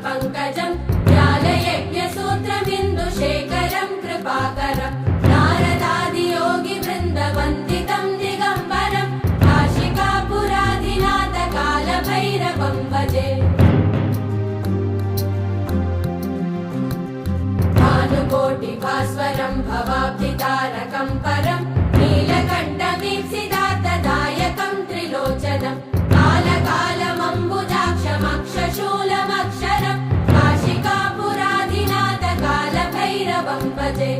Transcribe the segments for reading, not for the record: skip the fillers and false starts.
पंकजं ज्ञानयज्ञसूत्रमिन्दुशेखरं कृपाकरं नारदादियोगिवृन्दवन्दितं दिगम्बरं काशिकापुराधिनाथकालभैरवं भजे। भानुकोटिभास्वरं भवाब्धितारकं परं नीलकण्ठमीप्सितार्थदायकं त्रिलोचनं कालकालमम्बुजाक्षमक्षशूलमक्षरं काशिकापुराधिनाथकालभैरवं भजे।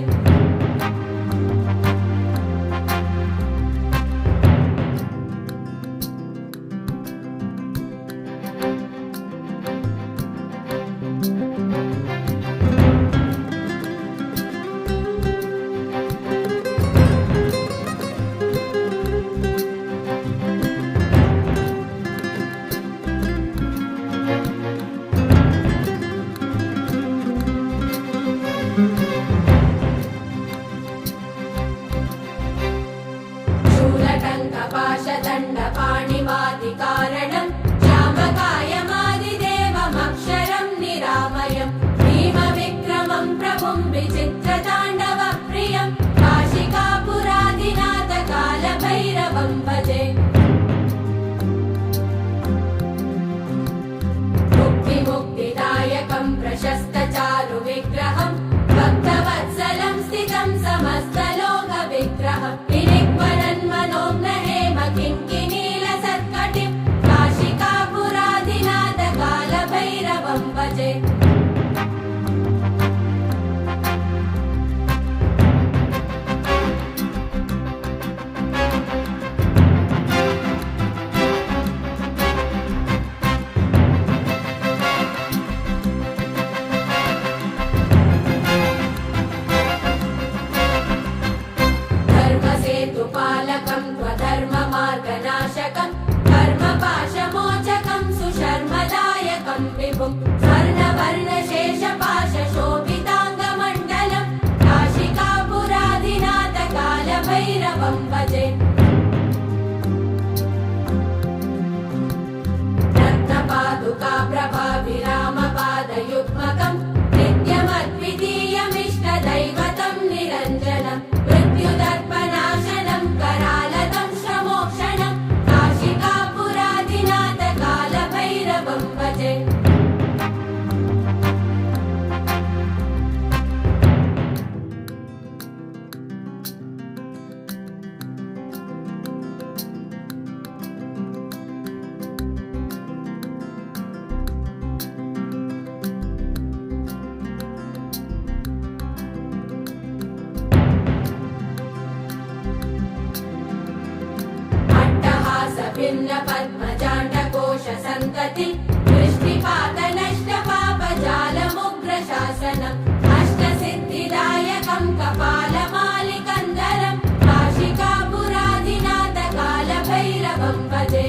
शूलटङ्कपाशदण्डपाणिवादिकारणं श्यामकायमादिदेवमक्षरं निरामयं भीमविक्रमं प्रभुं विचित्रताण्डवप्रियं काशिकापुराधिनाथकालभैरवं भजे। मुक्तिमुक्तिदायकं प्रशस्तचारुविग्रहं भक्तवत्सलं स्थितं समस्तलोकविग्रहं किङ्किनीलसत्कटिं काशिकापुराधिनाथकालभैरवं भजे। धर्मसेतुपालकं त्वधर्ममार्गनाशकं कर्मपाशमोचकं सुशर्मदायकं विभुं स्वर्णवर्णशेषपाशशोभिताङ्गमण्डलं काशिकापुराधिनाथकालभैरवं भजे। रत्नपादुकाप्रभाभिरामपादयुग्मकं नित्यमद्वितीयमिष्टदैवतं निरञ्जनं मृत्युदर्पनाशनं करालदं श्रमोक्षणं काशिकापुराधिनाथकालभैरवं भजे। भिन्न पद्मजाण्डकोश सन्तति वृष्टिपातनष्टपापजालमुग्रशासनम् अष्टसिद्धिदायकं कपालमालिकन्दरं काशिकापुराधिनाथकालभैरवं भजे।